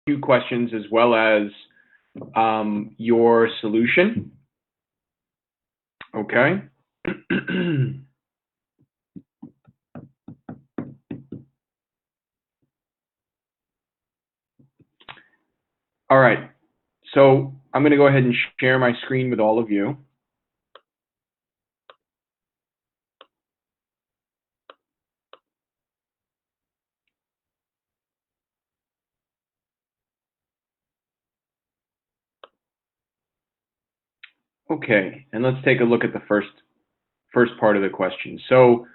few questions as well as your solution. Okay. All right. So I'm going to go ahead and share my screen with all of you. Okay, and let's take a look at the first part of the question. So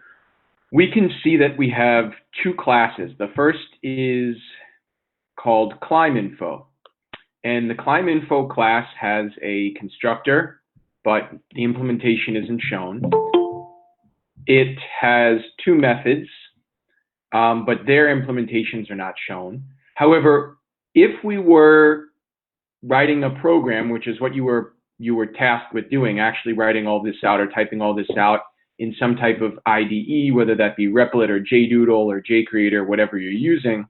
we can see that we have two classes. The first is called ClimbInfo, and the ClimbInfo class has a constructor, but the implementation isn't shown. It has two methods, but their implementations are not shown. However, if we were writing a program, which is what you were tasked with doing, actually writing all this out or typing all this out in some type of IDE, whether that be Replit or JDoodle or JCreator, whatever you're using,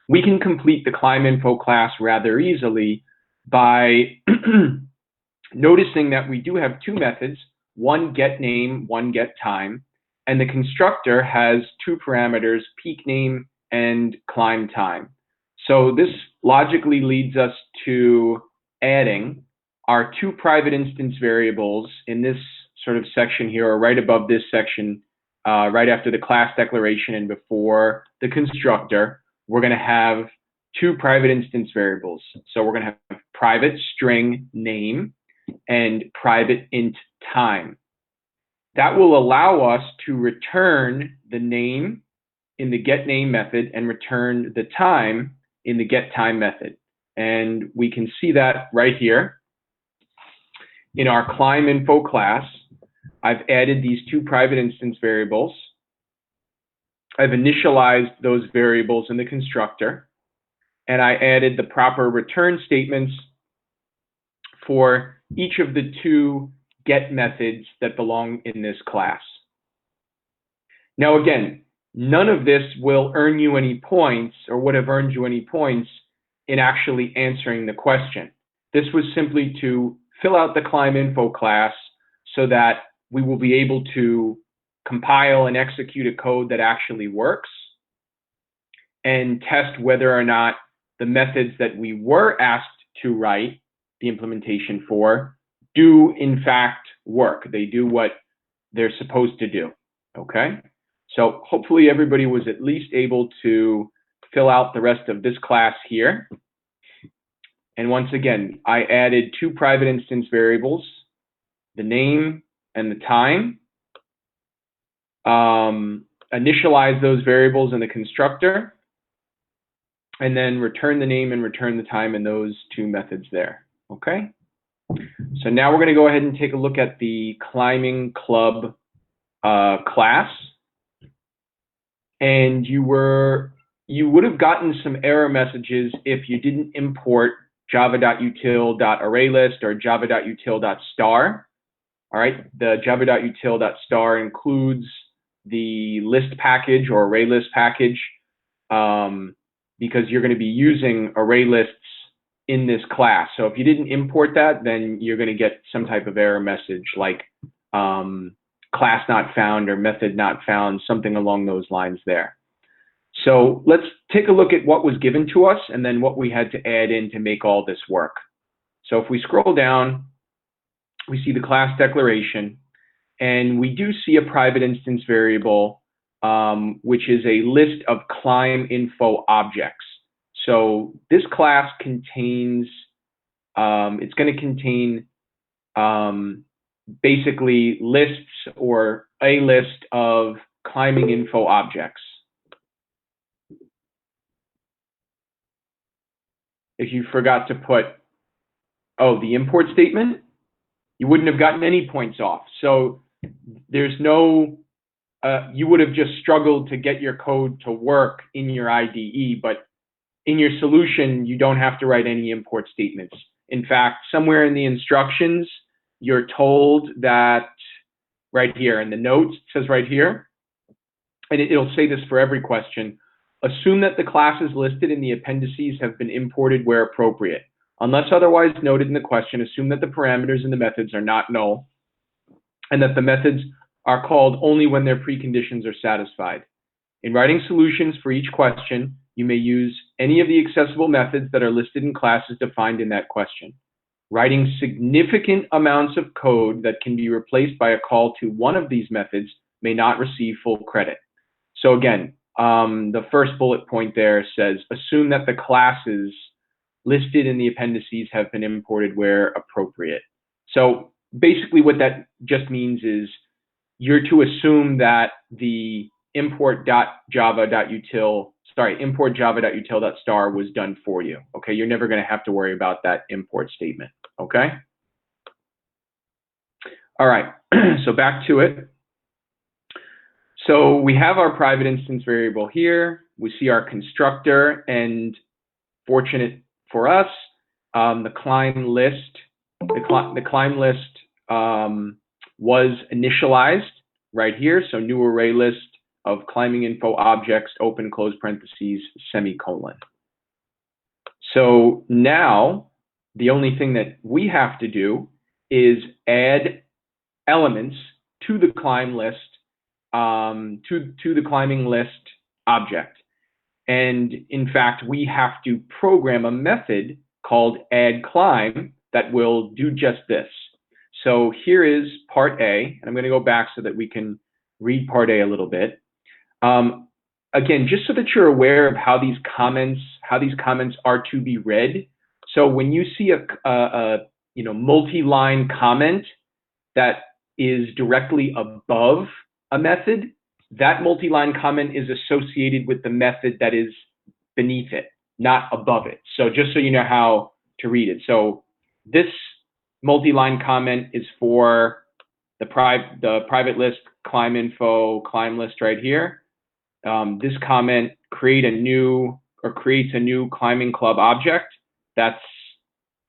we can complete the ClimbInfo class rather easily by noticing that we do have two methods, one getName, one getTime, and the constructor has two parameters, peakName and climbTime. So this logically leads us to adding our two private instance variables in this sort of section here, or right above this section, right after the class declaration and before the constructor. We're going to have two private instance variables. So we're going to have private string name and private int time. That will allow us to return the name in the getName method and return the time in the getTime method. And we can see that right here. In our ClimbInfo class, I've added these two private instance variables. I've initialized those variables in the constructor, and I added the proper return statements for each of the two get methods that belong in this class. Now again, none of this will earn you any points or would have earned you any points in actually answering the question. This was simply to fill out the ClimbInfo class so that we will be able to compile and execute a code that actually works and test whether or not the methods that we were asked to write the implementation for do in fact work. They do what they're supposed to do, okay? So hopefully everybody was at least able to fill out the rest of this class here. And once again, I added two private instance variables, the name and the time. Initialize those variables in the constructor, and then return the name and return the time in those two methods there, okay? So now we're going to go ahead and take a look at the Climbing Club class. And you would have gotten some error messages if you didn't import java.util.arraylist or java.util.star. All right, the java.util.star includes the list package or ArrayList package because you're going to be using array lists in this class. So if you didn't import that, then you're going to get some type of error message like class not found or method not found, something along those lines there. So let's take a look at what was given to us and then what we had to add in to make all this work. So if we scroll down, we see the class declaration, and we do see a private instance variable, which is a list of ClimbInfo objects. So this class contains, it's going to contain basically lists or a list of ClimbInfo objects. If you forgot to put, the import statement, you wouldn't have gotten any points off. So there's no, you would have just struggled to get your code to work in your IDE, but in your solution, you don't have to write any import statements. In fact, somewhere in the instructions, you're told that right here in the notes, it says right here, and it'll say this for every question, Assume that the classes listed in the appendices have been imported where appropriate. Unless otherwise noted in the question, assume that the parameters in the methods are not null and that the methods are called only when their preconditions are satisfied. In writing solutions for each question, you may use any of the accessible methods that are listed in classes defined in that question. Writing significant amounts of code that can be replaced by a call to one of these methods may not receive full credit. So again, the first bullet point there says, assume that the classes listed in the appendices have been imported where appropriate. So basically what that just means is you're to assume that the import java.util.star was done for you. Okay, you're never going to have to worry about that import statement. Okay. All right, so back to it. So we have our private instance variable here. We see our constructor, and fortunate for us, the climb list was initialized right here. So new array list of climbing info objects, open close parentheses, semicolon. So now the only thing that we have to do is add elements to the climb list, to the climbing list object. And in fact, we have to program a method called add climb that will do just this. So here is part A, and I'm going to go back so that we can read part A a little bit. Again, just so that you're aware of how these comments are to be read. So when you see a multi-line comment that is directly above a method, that multi-line comment is associated with the method that is beneath it, not above it. So just so you know how to read it. So this multi-line comment is for the private list climb info climb list right here. This comment creates a new climbing club object. That's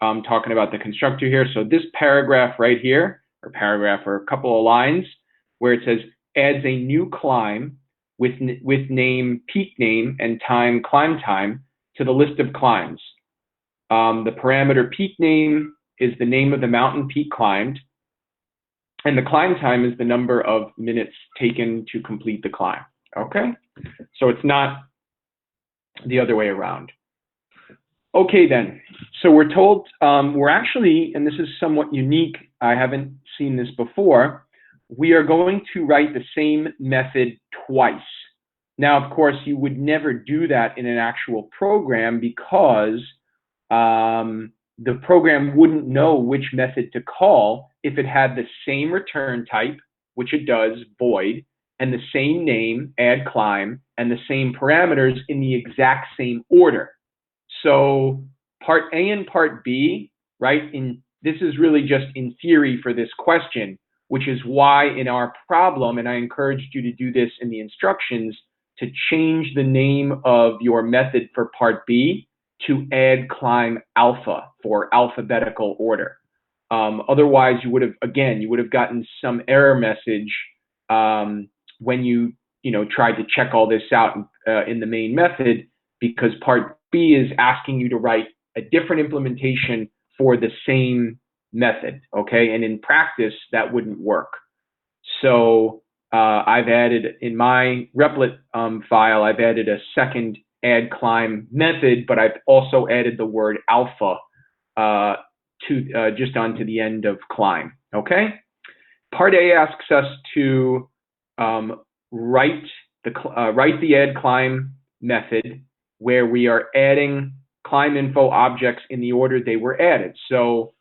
talking about the constructor here. So this paragraph right here, or a couple of lines where it says adds a new climb with name, peak name, and time, climb time to the list of climbs. The parameter peak name is the name of the mountain peak climbed, and the climb time is the number of minutes taken to complete the climb. Okay, so it's not the other way around. Okay then, so we're told, we're actually, and this is somewhat unique, I haven't seen this before, we are going to write the same method twice. Now, of course, you would never do that in an actual program because the program wouldn't know which method to call if it had the same return type, which it does, void, and the same name, add climb, and the same parameters in the exact same order. So part A and part B, right, this is really just in theory for this question, which is why in our problem, and I encouraged you to do this in the instructions, to change the name of your method for part B to add climb alpha for alphabetical order. Otherwise, you would have gotten some error message when you tried to check all this out in the main method, because part B is asking you to write a different implementation for the same method, okay? And in practice, that wouldn't work. So I've added, in my replit file, I've added a second add climb method, but I've also added the word alpha just onto the end of climb, okay? Part A asks us to write the add climb method where we are adding climb info objects in the order they were added. So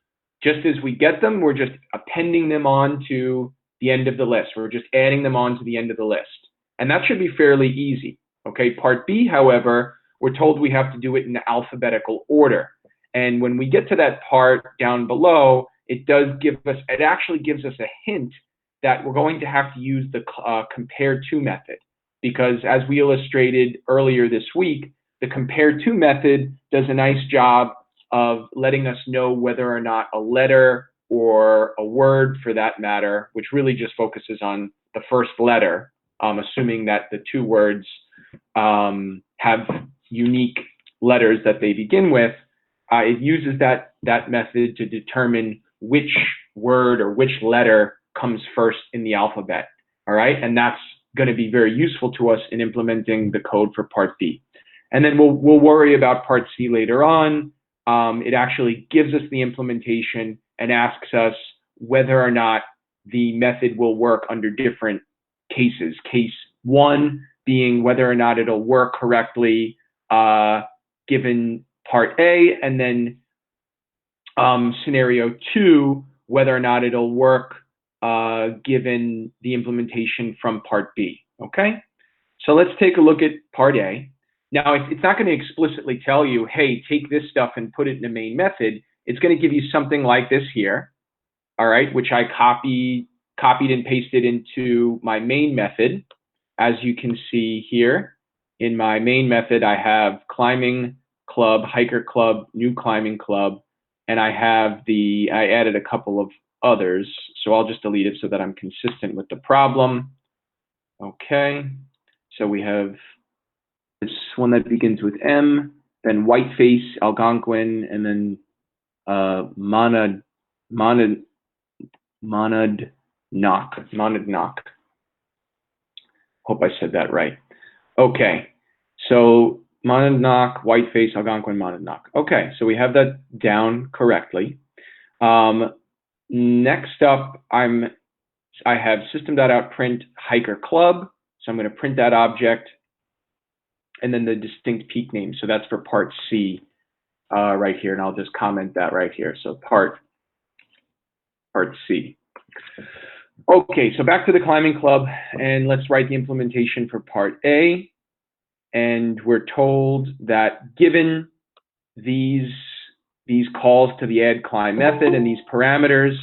just as we get them, we're just appending them on to the end of the list. We're just adding them on to the end of the list. And that should be fairly easy. Okay, part B, however, we're told we have to do it in alphabetical order. And when we get to that part down below, it actually gives us a hint that we're going to have to use the compare to method, because as we illustrated earlier this week, the compare to method does a nice job of letting us know whether or not a letter or a word, for that matter, which really just focuses on the first letter, assuming that the two words have unique letters that they begin with, it uses that method to determine which word or which letter comes first in the alphabet. All right, and that's going to be very useful to us in implementing the code for part B. And then we'll worry about part C later on. It actually gives us the implementation and asks us whether or not the method will work under different cases. Case 1 being whether or not it'll work correctly given part A, and then scenario 2, whether or not it'll work given the implementation from part B. Okay, so let's take a look at part A. Now, it's not going to explicitly tell you, hey, take this stuff and put it in the main method. It's going to give you something like this here, all right, which I copied and pasted into my main method. As you can see here, in my main method, I have climbing club, hiker club, new climbing club, and I added a couple of others, so I'll just delete it so that I'm consistent with the problem. Okay, so we have this one that begins with M, then Whiteface, Algonquin, and then Monadnock. Hope I said that right. Okay, so Monadnock, Whiteface, Algonquin, Monadnock. Okay, so we have that down correctly. Next up, I have system.out_print hiker club. So I'm going to print that object and then the distinct peak name. So that's for part C right here, and I'll just comment that right here. So part C. Okay, so back to the climbing club, and let's write the implementation for part A. And we're told that given these calls to the add climb method and these parameters,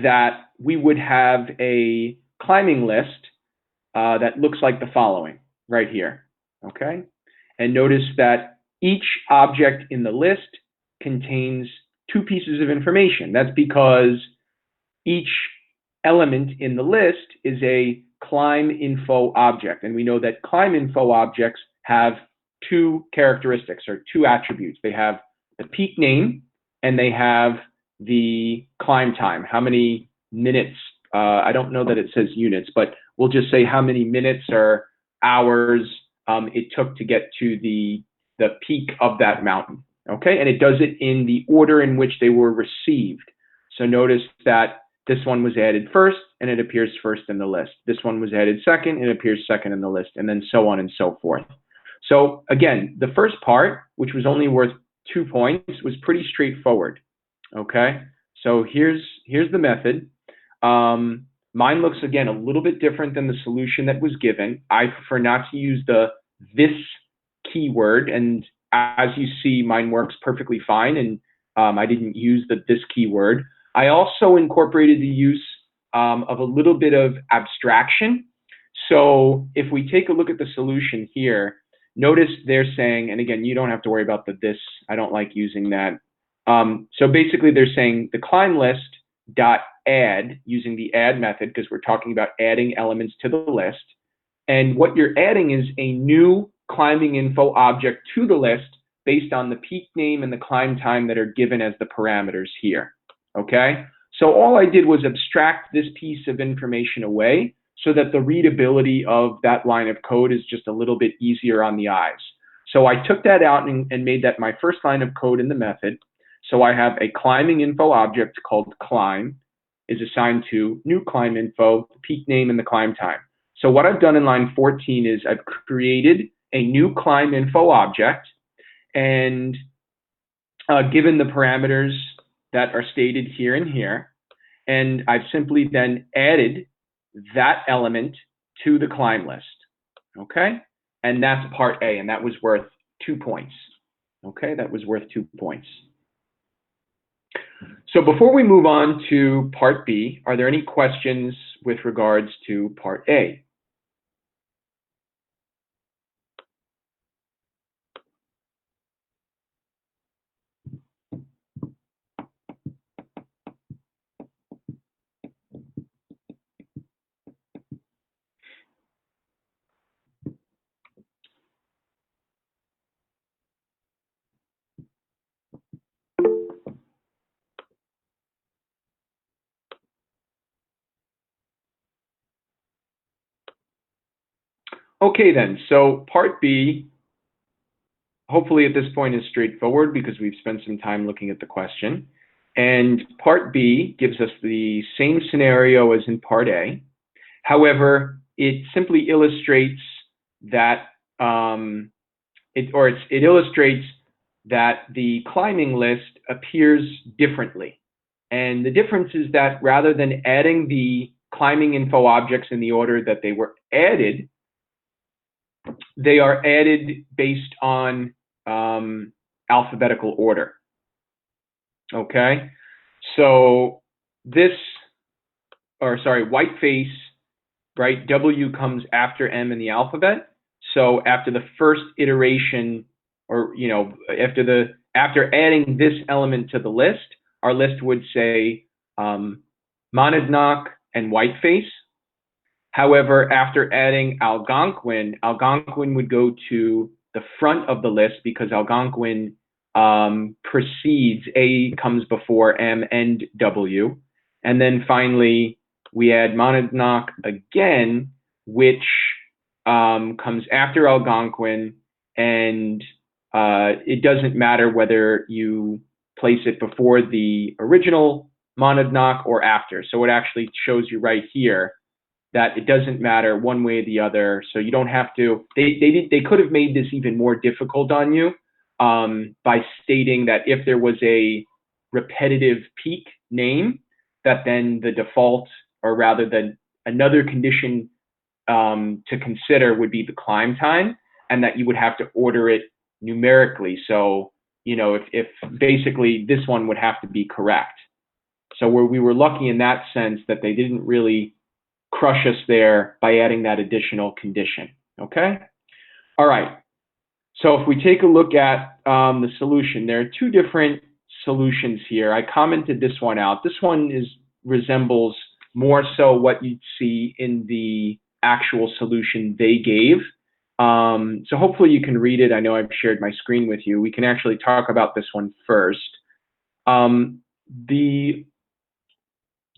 that we would have a climbing list that looks like the following right here, okay? And notice that each object in the list contains 2 pieces of information. That's because each element in the list is a climb info object. And we know that climb info objects have 2 characteristics or 2 attributes. They have the peak name and they have the climb time, how many minutes. I don't know that it says units, but we'll just say how many minutes or hours it took to get to the peak of that mountain. Okay, and it does it in the order in which they were received. So notice that this one was added first, and it appears first in the list. This one was added second, and it appears second in the list, and then so on and so forth. So again, the first part, which was only worth 2 points, was pretty straightforward. Okay, so here's the method. Mine looks, again, a little bit different than the solution that was given. I prefer not to use the this keyword, and as you see, mine works perfectly fine, and I didn't use the this keyword. I also incorporated the use of a little bit of abstraction. So if we take a look at the solution here, notice they're saying, and again, you don't have to worry about the this, I don't like using that. So basically they're saying the climb list dot add using the add method, because we're talking about adding elements to the list. And what you're adding is a new climbing info object to the list based on the peak name and the climb time that are given as the parameters here. Okay, so all I did was abstract this piece of information away so that the readability of that line of code is just a little bit easier on the eyes. So I took that out and made that my first line of code in the method. So I have a climbing info object called climb is assigned to new climb info, the peak name, and the climb time. So what I've done in line 14 is I've created a new climb info object and given the parameters that are stated here and here, and I've simply then added that element to the climb list, okay? And that's part A, and that was worth 2 points, okay? That was worth 2 points. So before we move on to part B, are there any questions with regards to part A? Okay then, so part B, hopefully at this point is straightforward because we've spent some time looking at the question. And part B gives us the same scenario as in part A. However, it simply illustrates that it illustrates that the climbing list appears differently. And the difference is that rather than adding the climbing info objects in the order that they were added, they are added based on alphabetical order. Okay, so whiteface, right? W comes after M in the alphabet. So after the first iteration, or after adding this element to the list, our list would say Monadnock and whiteface. However, after adding Algonquin, Algonquin would go to the front of the list because Algonquin precedes, A comes before M and W. And then finally, we add Monadnock again, which comes after Algonquin, and it doesn't matter whether you place it before the original Monadnock or after. So it actually shows you right here that it doesn't matter one way or the other. So you don't have to, they could have made this even more difficult on you by stating that if there was a repetitive peak name, that then the default, or rather than another condition to consider would be the climb time, and that you would have to order it numerically. So, if basically this one would have to be correct. So we were lucky in that sense that they didn't really crush us there by adding that additional condition. Okay? All right. So if we take a look at the solution, there are two different solutions here. I commented this one out. This one resembles more so what you'd see in the actual solution they gave. So hopefully you can read it. I know I've shared my screen with you. We can actually talk about this one first.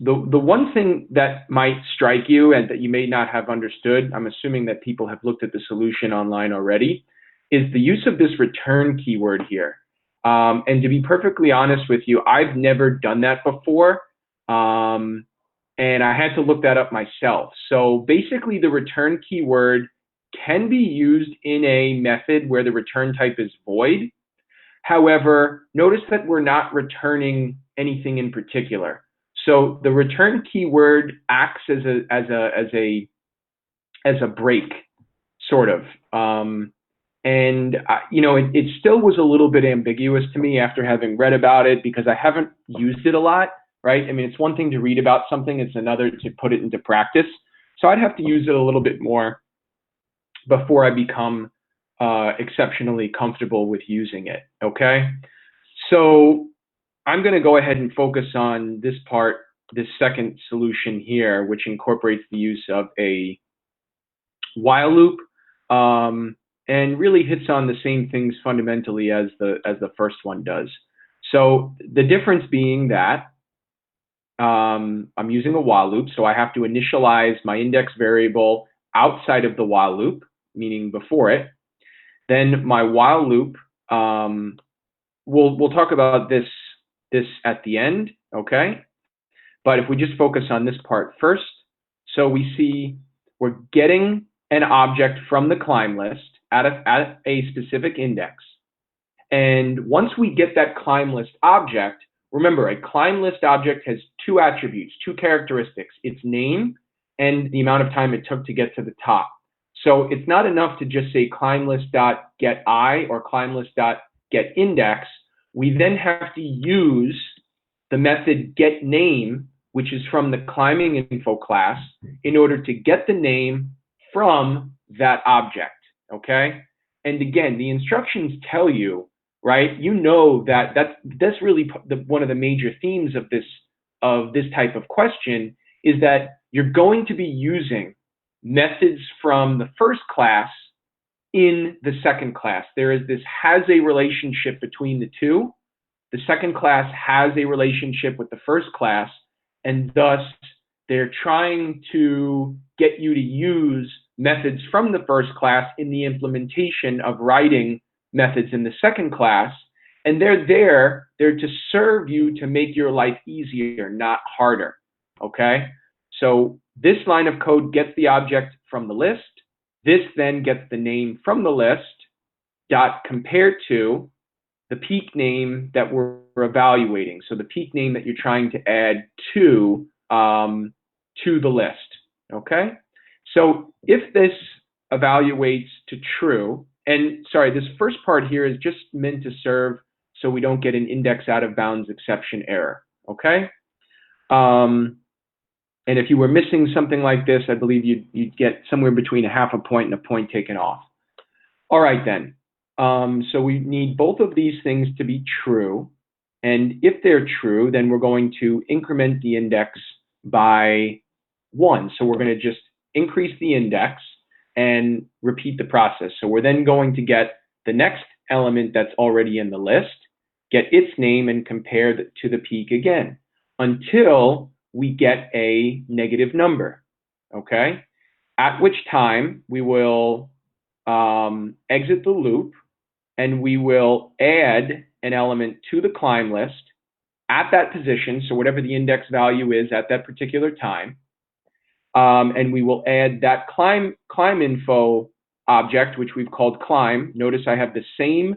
The one thing that might strike you and that you may not have understood, I'm assuming that people have looked at the solution online already, is the use of this return keyword here. And to be perfectly honest with you, I've never done that before. And I had to look that up myself. So basically the return keyword can be used in a method where the return type is void. However, notice that we're not returning anything in particular. So the return keyword acts as a break, sort of. It still was a little bit ambiguous to me after having read about it because I haven't used it a lot, right? I mean, it's one thing to read about something, it's another to put it into practice. So I'd have to use it a little bit more before I become exceptionally comfortable with using it, okay? So I'm going to go ahead and focus on this part, this second solution here, which incorporates the use of a while loop and really hits on the same things fundamentally as the first one does. So the difference being that I'm using a while loop, so I have to initialize my index variable outside of the while loop, meaning before it. Then my while loop, we'll talk about this at the end, okay? But if we just focus on this part first, so we see we're getting an object from the climb list at a specific index. And once we get that climb list object, remember, a climb list object has two attributes, two characteristics, its name and the amount of time it took to get to the top. So it's not enough to just say climb list.getI or climb list.getIndex. We then have to use the method getName, which is from the climbing info class, in order to get the name from that object, okay? And again, the instructions tell you, right? You know that's really one of the major themes of this type of question is that you're going to be using methods from the first class in the second class. There is this has a relationship between the two. The second class has a relationship with the first class, and thus they're trying to get you to use methods from the first class in the implementation of writing methods in the second class, and they're to serve you to make your life easier, not harder, okay? So this line of code gets the object from the list. This then gets the name from the list, dot compared to the peak name that we're evaluating. So the peak name that you're trying to add to the list, okay? So if this evaluates to true, and sorry, this first part here is just meant to serve so we don't get an index out of bounds exception error, okay? And if you were missing something like this, I believe you'd get somewhere between a half a point and a point taken off. All right then, so we need both of these things to be true. And if they're true, then we're going to increment the index by 1. So we're going to just increase the index and repeat the process. So we're then going to get the next element that's already in the list, get its name, and compare to the peak again until we get a negative number, okay? At which time we will exit the loop and we will add an element to the climb list at that position, so whatever the index value is at that particular time, and we will add that climb info object, which we've called climb. Notice I have the same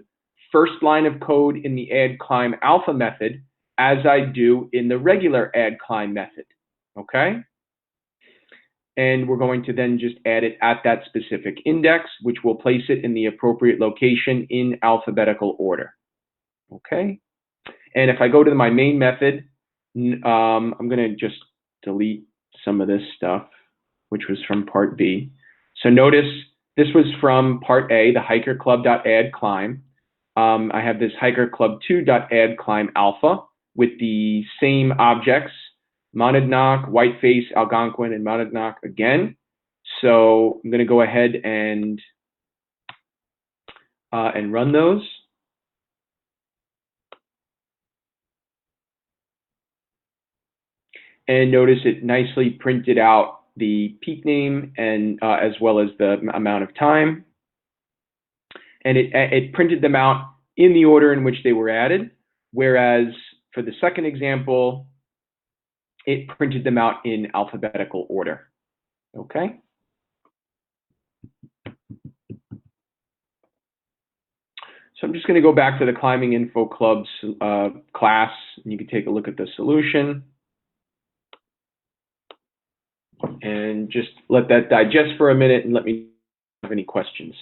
first line of code in the add climb alpha method as I do in the regular add climb method, okay? And we're going to then just add it at that specific index, which will place it in the appropriate location in alphabetical order, okay? And if I go to my main method, I'm going to just delete some of this stuff, which was from part B. So notice this was from part A, the hiker club.addClimb. I have this hiker club2.addClimb alpha with the same objects, Monadnock, Whiteface, Algonquin, and Monadnock again. So I'm going to go ahead and run those. And notice it nicely printed out the peak name and as well as the amount of time. And it printed them out in the order in which they were added, whereas for the second example, it printed them out in alphabetical order, okay? So I'm just going to go back to the Climbing Info Club's class, and you can take a look at the solution. And just let that digest for a minute and let me know if you have any questions.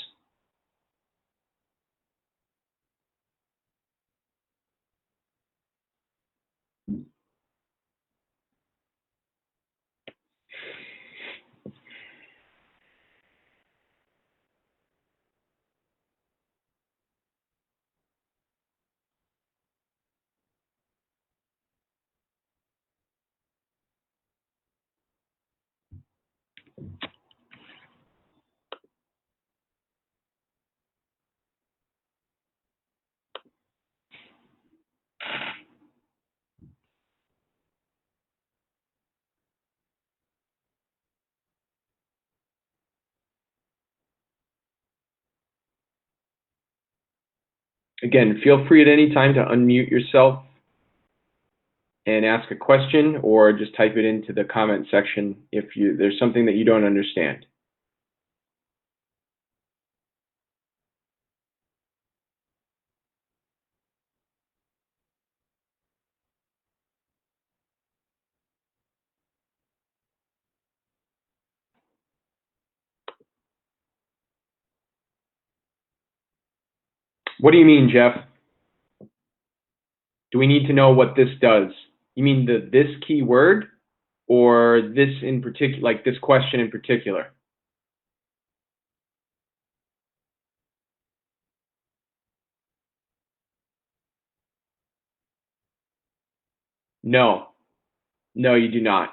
Again, feel free at any time to unmute yourself and ask a question, or just type it into the comment section if there's something that you don't understand. What do you mean, Jeff? Do we need to know what this does? You mean this keyword, or this in particular, like this question in particular? No, no, you do not.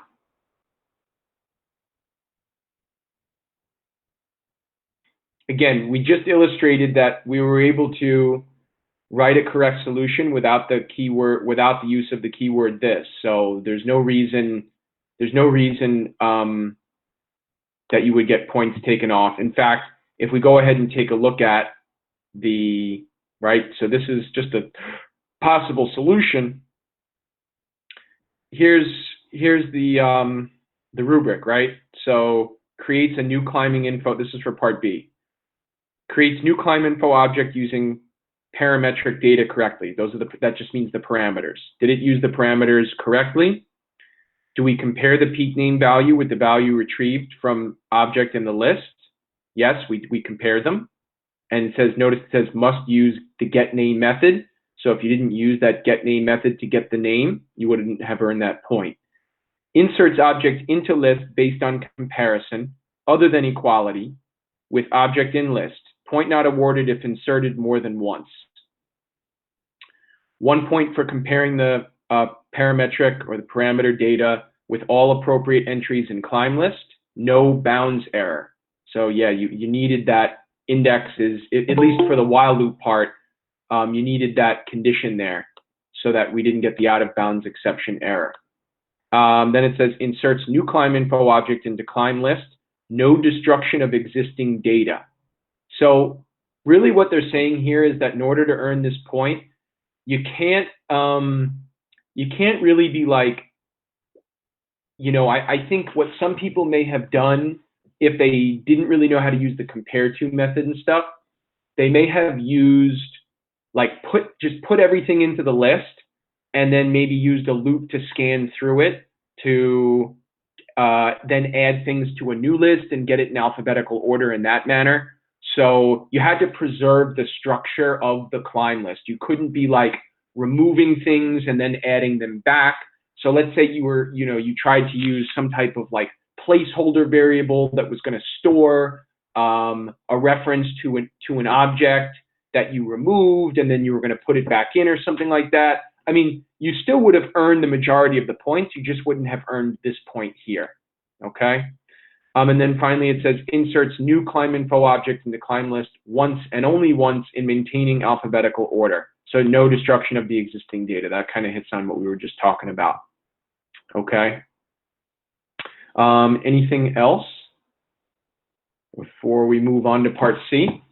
Again, we just illustrated that we were able to write a correct solution without the keyword, without the use of the keyword this. So there's no reason that you would get points taken off. In fact, if we go ahead and take a look at the, right, so this is just a possible solution. Here's the rubric, right? So creates a new climbing info. This is for part B. Creates new climb info object using parametric data correctly. That just means the parameters. Did it use the parameters correctly? Do we compare the peak name value with the value retrieved from object in the list? Yes, we compare them. And it says, notice it says must use the get name method. So if you didn't use that get name method to get the name, you wouldn't have earned that point. Inserts object into list based on comparison other than equality with object in list. Point not awarded if inserted more than once. 1 point for comparing the parametric or the parameter data with all appropriate entries in climb list. No bounds error. So yeah, you needed that indexes, at least for the while loop part, you needed that condition there so that we didn't get the out of bounds exception error. Then it says inserts new climb info object into climb list. No destruction of existing data. So really what they're saying here is that in order to earn this point, you can't really be like, I think what some people may have done if they didn't really know how to use the compare to method and stuff, they may have used like just put everything into the list and then maybe used a loop to scan through it to then add things to a new list and get it in alphabetical order in that manner. So you had to preserve the structure of the climb list. You couldn't be like removing things and then adding them back. So let's say you tried to use some type of like placeholder variable that was going to store a reference to an object that you removed, and then you were going to put it back in or something like that. I mean, you still would have earned the majority of the points. You just wouldn't have earned this point here. Okay. And then finally, it says inserts new climb info object in the climb list once and only once in maintaining alphabetical order. So no destruction of the existing data. That kind of hits on what we were just talking about. Okay. Anything else before we move on to part C?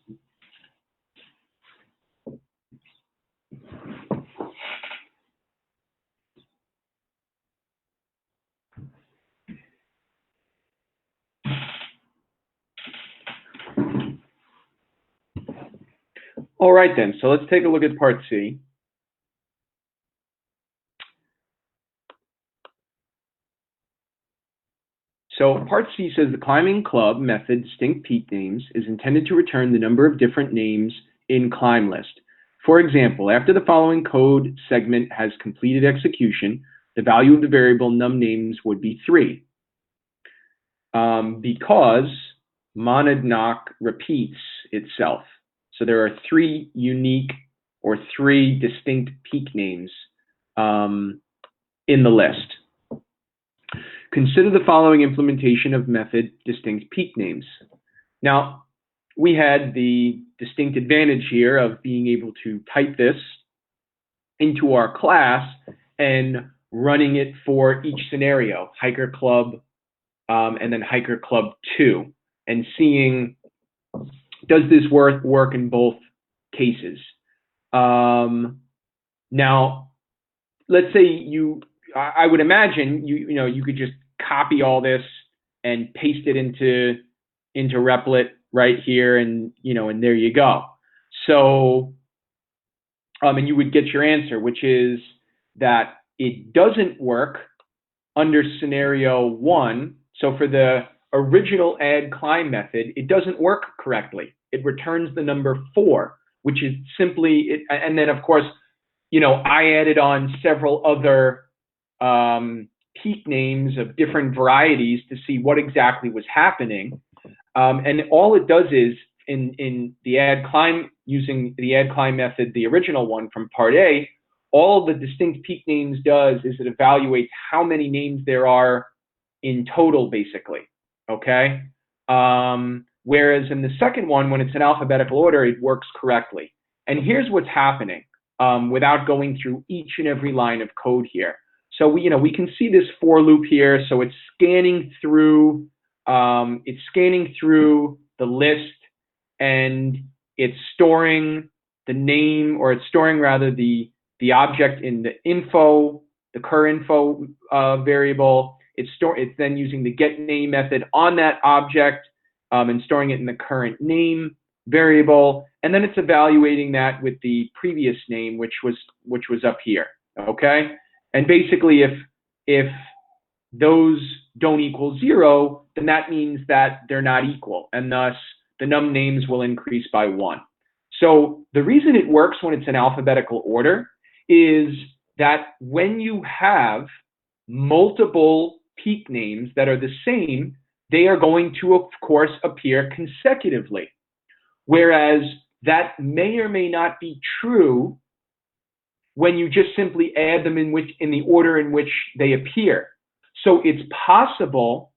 All right then, so let's take a look at part C. So part C says the climbing club method distinct peak names is intended to return the number of different names in climb list. For example, after the following code segment has completed execution, the value of the variable num names would be 3. Because monadnock repeats itself. So there are 3 unique or 3 distinct peak names in the list. Consider the following implementation of method distinct peak names. Now, we had the distinct advantage here of being able to type this into our class and running it for each scenario, Hiker Club and then Hiker Club 2, and seeing, does this work in both cases? Now, let's say I would imagine you could just copy all this and paste it into Replit right here, and and there you go. So, and you would get your answer, which is that it doesn't work under scenario 1. So for the original add climb method, it doesn't work correctly. It returns the number 4, which is simply it, and then of course, I added on several other peak names of different varieties to see what exactly was happening. And all it does is in the add climb, using the add climb method, the original one from part A, all the distinct peak names does is it evaluates how many names there are in total, basically. Okay. Whereas in the second one, when it's in alphabetical order, it works correctly. And here's what's happening without going through each and every line of code here. So we can see this for loop here. So it's scanning through it's scanning through the list and it's storing the name, or it's storing rather the object in the info, the cur_info variable. It's then using the getName method on that object and storing it in the current name variable, and then it's evaluating that with the previous name, which was up here. Okay, and basically, if those don't equal 0, then that means that they're not equal, and thus the num names will increase by 1. So the reason it works when it's in alphabetical order is that when you have multiple peak names that are the same, they are going to, of course, appear consecutively. Whereas that may or may not be true when you just simply add them in the order in which they appear. So it's possible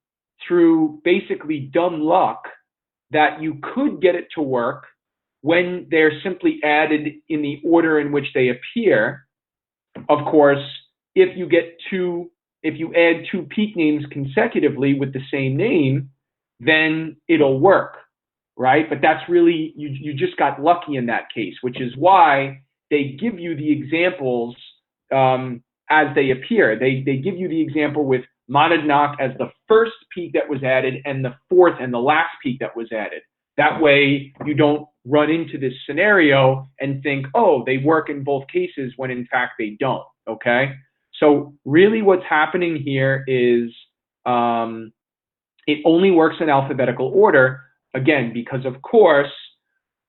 through basically dumb luck that you could get it to work when they're simply added in the order in which they appear. Of course, if you add two peak names consecutively with the same name, then it'll work, right? But that's really, you just got lucky in that case, which is why they give you the examples as they appear. They give you the example with Monadnock as the first peak that was added and the fourth and the last peak that was added. That way you don't run into this scenario and think, oh, they work in both cases, when in fact they don't, okay? So really what's happening here is it only works in alphabetical order, again, because of course,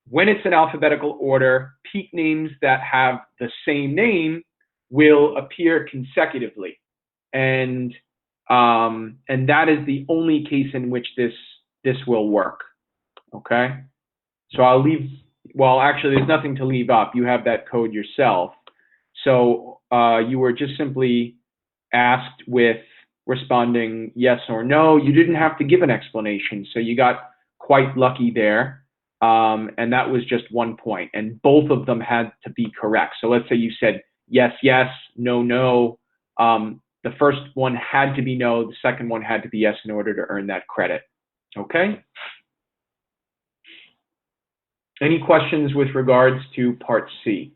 when it's in alphabetical order, peak names that have the same name will appear consecutively. And that is the only case in which this will work. Okay, so I'll leave. Well, actually, there's nothing to leave up. You have that code yourself. So you were just simply asked with responding yes or no. You didn't have to give an explanation, so you got quite lucky there. And that was just 1 point, and both of them had to be correct. So let's say you said yes, yes, no, no. The first one had to be no. The second one had to be yes in order to earn that credit. Okay. Any questions with regards to part C?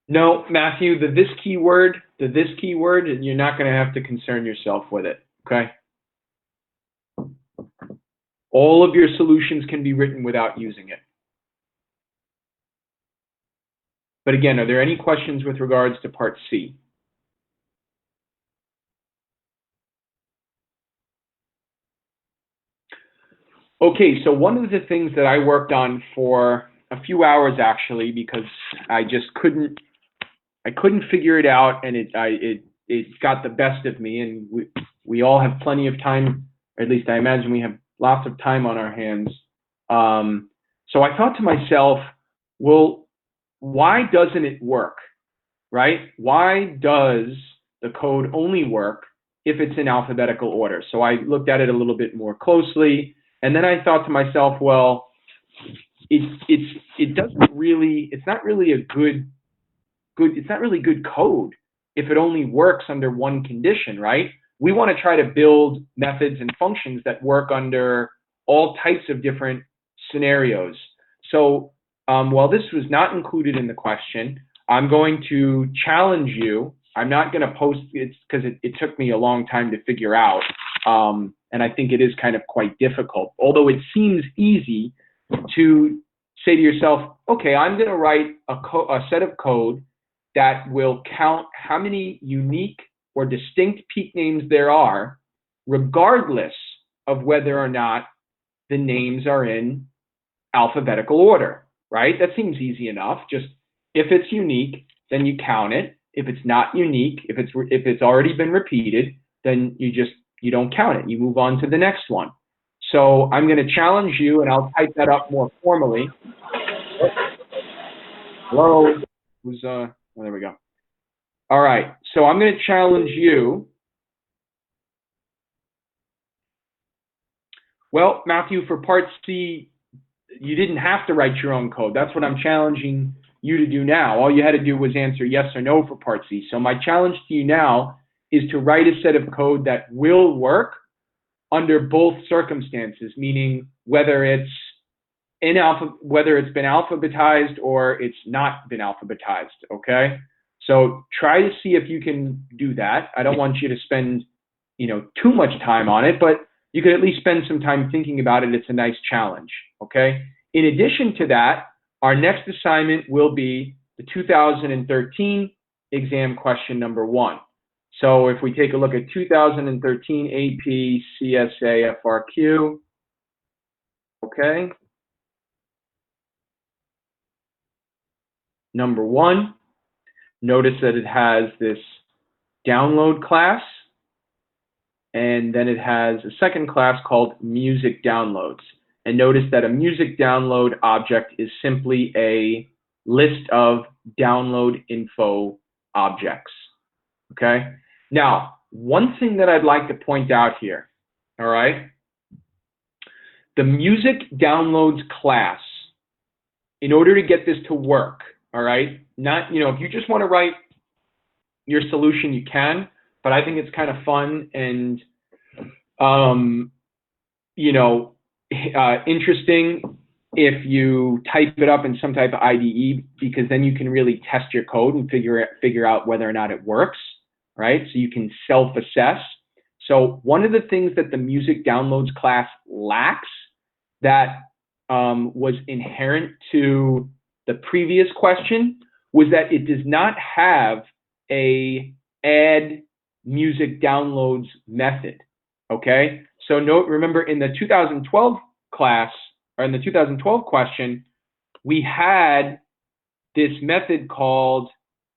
No, Matthew, the this keyword, you're not going to have to concern yourself with it, okay? All of your solutions can be written without using it. But again, are there any questions with regards to part C? Okay, so one of the things that I worked on for a few hours actually, because I just couldn't figure it out, and it got the best of me, and we all have plenty of time, or at least I imagine we have lots of time on our hands. So I thought to myself, well, why doesn't it work, right? Why does the code only work if it's in alphabetical order? So I looked at it a little bit more closely, and then I thought to myself, well, it's not really good code if it only works under one condition, right? We want to try to build methods and functions that work under all types of different scenarios. So while this was not included in the question, I'm going to challenge you. I'm not going to post it because it took me a long time to figure out. And I think it is kind of quite difficult, although it seems easy to say to yourself, okay, I'm going to write a set of code that will count how many unique or distinct peak names there are, regardless of whether or not the names are in alphabetical order, right? That seems easy enough. Just if it's unique, then you count it. If it's not unique, if it's already been repeated, then you don't count it. You move on to the next one. So I'm going to challenge you, and I'll type that up more formally. Hello? Who's oh, there we go. All right, so I'm going to challenge you. Well, Matthew, for part C, you didn't have to write your own code. That's what I'm challenging you to do now. All you had to do was answer yes or no for part C. So my challenge to you now is to write a set of code that will work under both circumstances, meaning whether it's whether it's been alphabetized or it's not been alphabetized, okay? So try to see if you can do that. I don't want you to spend, too much time on it, but you could at least spend some time thinking about it. It's a nice challenge, okay? In addition to that, our next assignment will be the 2013 exam question number 1. So if we take a look at 2013 AP CSA FRQ, okay? Number 1, notice that it has this download class, and then it has a second class called music downloads. And notice that a music download object is simply a list of download info objects, okay? Now, one thing that I'd like to point out here, all right? The music downloads class, in order to get this to work, all right? Not, if you just want to write your solution, you can, but I think it's kind of fun and, interesting if you type it up in some type of IDE, because then you can really test your code and figure out whether or not it works, right? So you can self-assess. So one of the things that the music downloads class lacks that was inherent to the previous question was that it does not have a add music downloads method, okay? So remember in the 2012 class, or in the 2012 question, we had this method called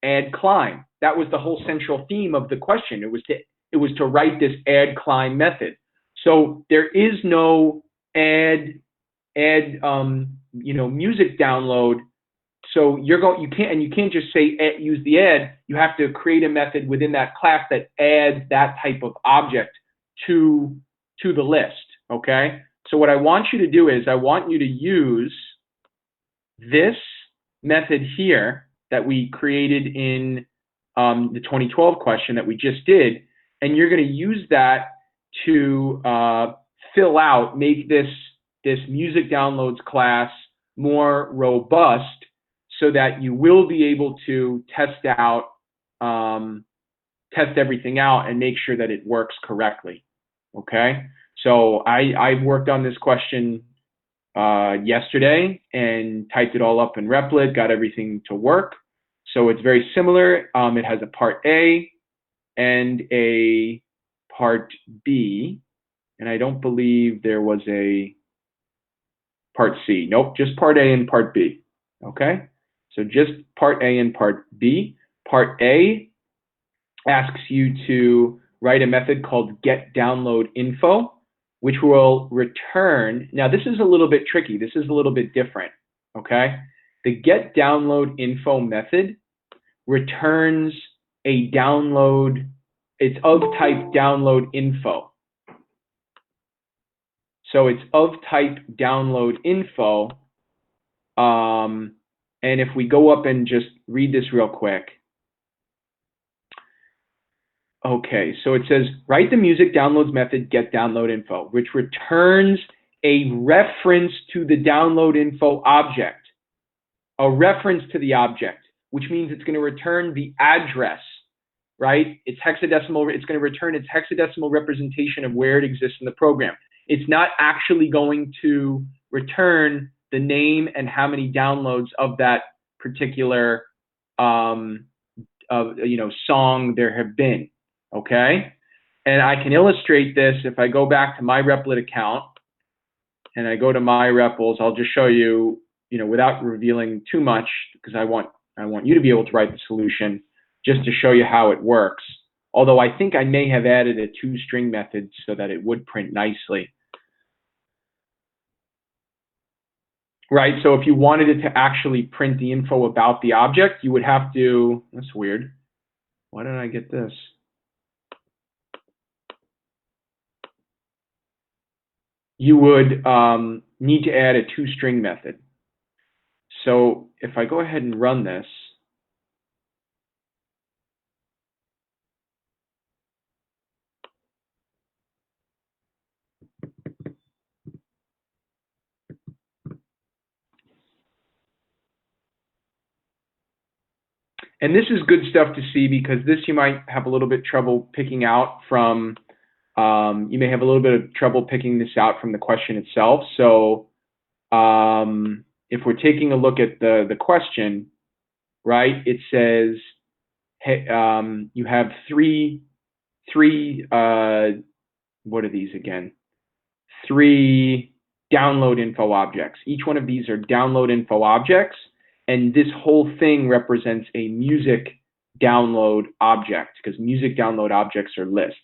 add climb. That was the whole central theme of the question. It was to write this add climb method. So there is no add music download. So you can't just say use the add. You have to create a method within that class that adds that type of object to the list, okay? So what I want you to do is I want you to use this method here that we created in the 2012 question that we just did, and you're going to use that to make this music downloads class more robust, so that you will be able to test everything out and make sure that it works correctly. Okay, so I worked on this question yesterday and typed it all up in Replit, got everything to work. So it's very similar. It has a part A and a part B, and I don't believe there was a part C. Nope, just part A and part B. Okay, so just part A and part B. Part A asks you to write a method called getDownloadInfo, which will return. Now this is a little bit tricky. This is a little bit different. Okay, the getDownloadInfo method returns a download. It's of type downloadInfo. So it's of type downloadInfo. And if we go up and just read this real quick. Okay, so it says, write the music downloads method getDownloadInfo, which returns a reference to the downloadInfo object. A reference to the object, which means it's going to return the address, right? It's hexadecimal. It's going to return its hexadecimal representation of where it exists in the program. It's not actually going to return the name and how many downloads of that particular song there have been. Okay, and I can illustrate this if I go back to my Replit account and I go to my REPLs. I'll just show you, without revealing too much, because I want you to be able to write the solution, just to show you how it works. Although I think I may have added a toString method so that it would print nicely. Right, so if you wanted it to actually print the info about the object, you would have to, that's weird. Why did I get this? You would need to add a toString method. So if I go ahead and run this, and this is good stuff to see because this you might have a little bit trouble picking out from, you may have a little bit of trouble picking this out from the question itself. So if we're taking a look at the question, right, it says, hey, you have three, what are these again? Three download info objects. Each one of these are download info objects, and this whole thing represents a music download object because music download objects are lists.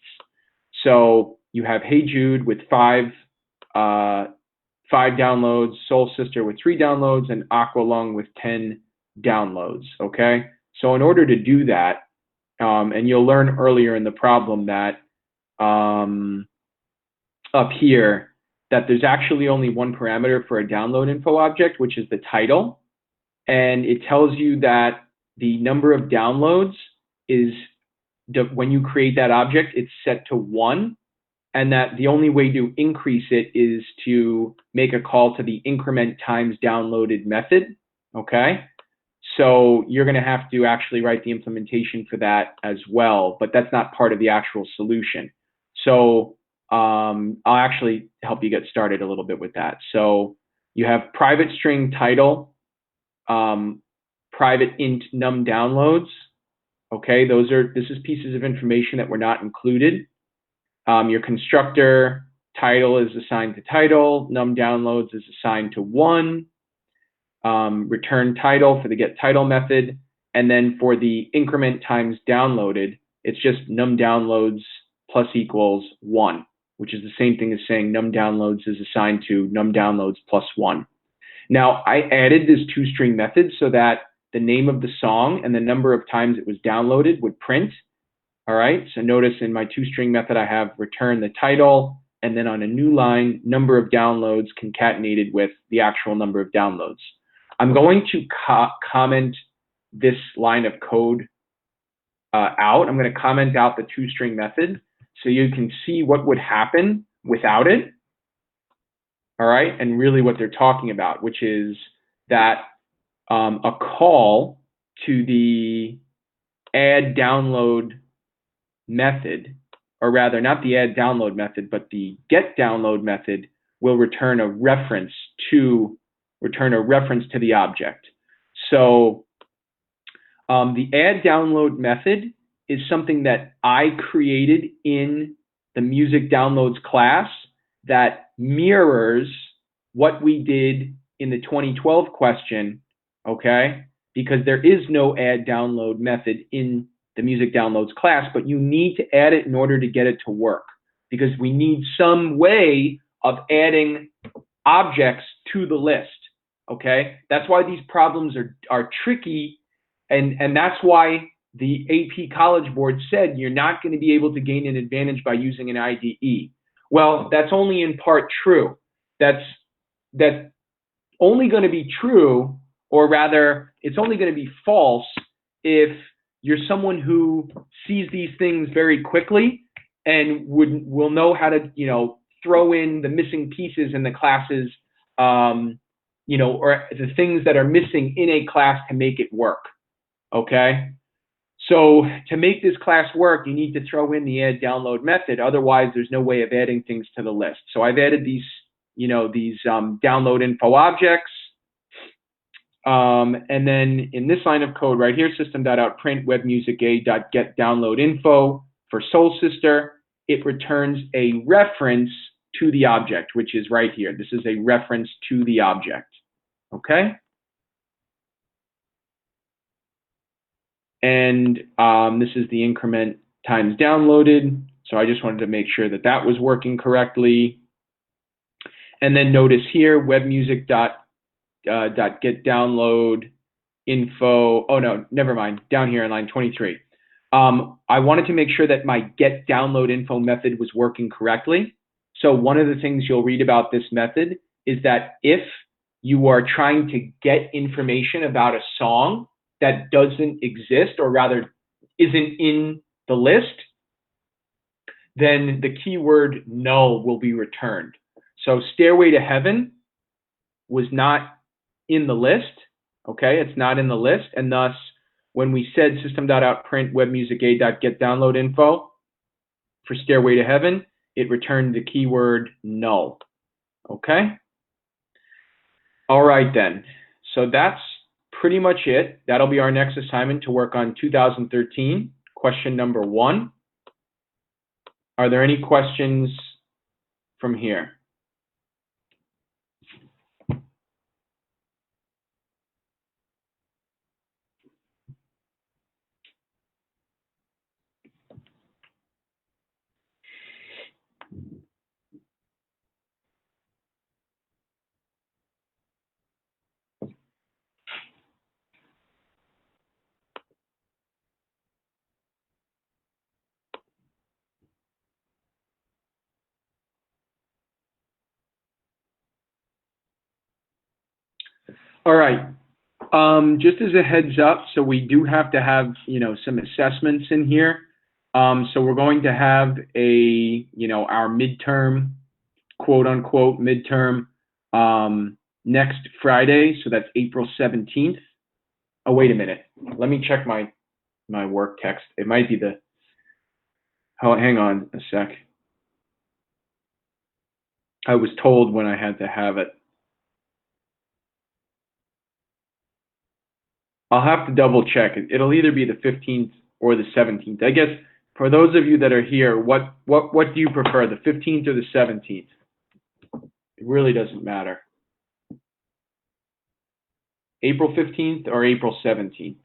So you have Hey Jude with five downloads, Soul Sister with 3 downloads, and Aqualung with 10 downloads. Okay, so in order to do that, and you'll learn earlier in the problem that up here that there's actually only one parameter for a download info object, which is the title. And it tells you that the number of downloads is, when you create that object, it's set to 1. And that the only way to increase it is to make a call to the increment times downloaded method. Okay. So you're going to have to actually write the implementation for that as well, but that's not part of the actual solution. So I'll actually help you get started a little bit with that. So you have private string title, private int num downloads. Okay, this is pieces of information that were not included. Your constructor title is assigned to title, num downloads is assigned to 1. Return title for the get title method, and then for the increment times downloaded, it's just num downloads plus equals 1, which is the same thing as saying num downloads is assigned to num downloads plus 1. Now I added this toString method so that the name of the song and the number of times it was downloaded would print. All right, so notice in my toString method I have return the title, and then on a new line, number of downloads concatenated with the actual number of downloads. I'm going to comment this line of code out. I'm going to comment out the toString method so you can see what would happen without it. All right, and really what they're talking about, which is that a call to the add download method, or rather not the add download method, but the get download method will return a reference to the object. So the add download method is something that I created in the music downloads class that mirrors what we did in the 2012 question, okay? Because there is no add download method in the music downloads class, but you need to add it in order to get it to work, because we need some way of adding objects to the list. Okay, that's why these problems are tricky, and that's why the AP College Board said you're not going to be able to gain an advantage by using an IDE. Well, that's only in part true. That's only going to be true, or rather, it's only going to be false if you're someone who sees these things very quickly and will know how to, throw in the missing pieces in the classes, or the things that are missing in a class to make it work. Okay. So to make this class work, you need to throw in the add download method. Otherwise, there's no way of adding things to the list. So I've added these, download info objects. And then in this line of code right here, system.out_print webmusic_a.getDownloadInfo for Soul Sister, it returns a reference to the object, which is right here. This is a reference to the object. Okay. And this is the increment times downloaded. So I just wanted to make sure that that was working correctly. And then notice here, webmusic.getDownloadInfo. Oh no, never mind. Down here in line 23. I wanted to make sure that my getDownloadInfo method was working correctly. So one of the things you'll read about this method is that if you are trying to get information about a song that doesn't exist, or rather isn't in the list, then the keyword no will be returned. So Stairway to Heaven was not in the list, okay? It's not in the list, and thus when we said system.out.print webmusic.a.get_download_info for Stairway to Heaven, it returned the keyword no, okay? All right then, so that's pretty much it. That'll be our next assignment to work on 2013, question number 1. Are there any questions from here? All right. Just as a heads up, so we do have to have, some assessments in here. So we're going to have our midterm, quote unquote midterm, next Friday. So that's April 17th. Oh, wait a minute. Let me check my work text. It might be hang on a sec. I was told when I had to have it. I'll have to double check. It'll either be the 15th or the 17th. I guess for those of you that are here, what do you prefer, the 15th or the 17th? It really doesn't matter. April 15th or April 17th?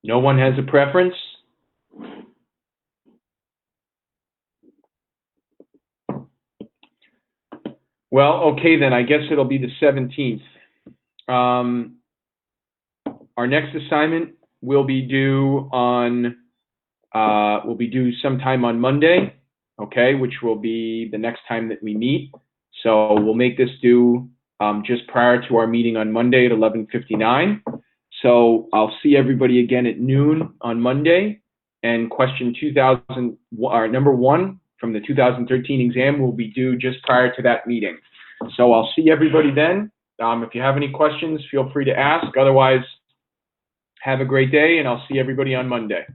No one has a preference? Well, okay then, I guess it'll be the 17th. Our next assignment will be due sometime on Monday, okay, which will be the next time that we meet. So we'll make this due just prior to our meeting on Monday at 11:59. So I'll see everybody again at noon on Monday, and question number 1 from the 2013 exam will be due just prior to that meeting. So I'll see everybody then. If you have any questions, feel free to ask. Otherwise, have a great day, and I'll see everybody on Monday.